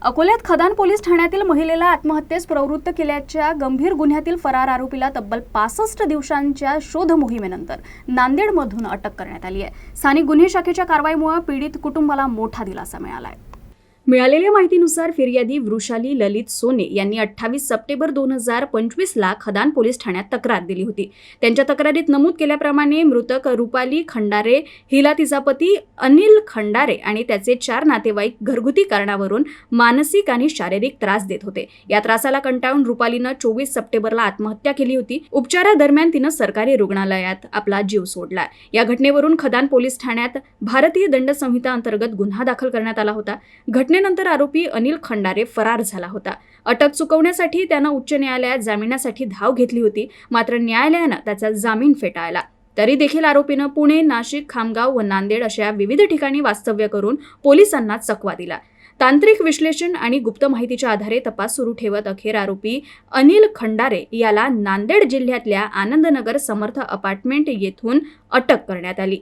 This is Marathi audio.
अकोल्यात खदान पोलीस ठाण्यातील महिलेला आत्महत्येस प्रवृत्त केल्याच्या गंभीर गुन्ह्यातील फरार आरोपीला तब्बल 65 दिवसांच्या शोध मोहिमेनंतर नांदेडमधून अटक करण्यात आली आहे। स्थानिक गुन्हे शाखेच्या कारवाईमुळे पीडित कुटुंबाला मोठा दिलासा मिळाला आहे। मिळालेल्या माहितीनुसार फिर्यादी वृषाली ललित सोने यांनी 28 सप्टेंबर 2025ला खदान पोलीस ठाण्यात तक्रार दिली होती। त्यांच्या तक्रारीत नमूद केल्याप्रमाणे मृतक रुपाली खंडारे हिला तिचा पती अनिल खंडारे आणि त्याचे 4 नातेवाईक घरगुती कारणावरून मानसिक आणि शारीरिक त्रास देत होते। या त्रासाला कंटाळून रुपालीनं 24 सप्टेंबरला आत्महत्या केली होती। उपचारादरम्यान तिनं सरकारी रुग्णालयात आपला जीव सोडला। या घटनेवरून खदान पोलीस ठाण्यात भारतीय दंड संहिता अंतर्गत गुन्हा दाखल करण्यात आला होता। घटनेनंतर आरोपी अनिल खंडारे फरार झाला होता। अटक चुकवण्यासाठी त्यानं उच्च न्यायालयात जामिनासाठी धाव घेतली होती, मात्र न्यायालयानं त्याचा जामीन फेटाळला। तरी देखील आरोपीनं पुणे, नाशिक, खामगाव व नांदेड अशा विविध ठिकाणी वास्तव्य करून पोलिसांना चकवा दिला। तांत्रिक विश्लेषण आणि गुप्त माहितीच्या आधारे तपास सुरू ठेवत अखेर आरोपी अनिल खंडारे याला नांदेड जिल्ह्यातल्या आनंदनगर समर्थ अपार्टमेंट येथून अटक करण्यात आली।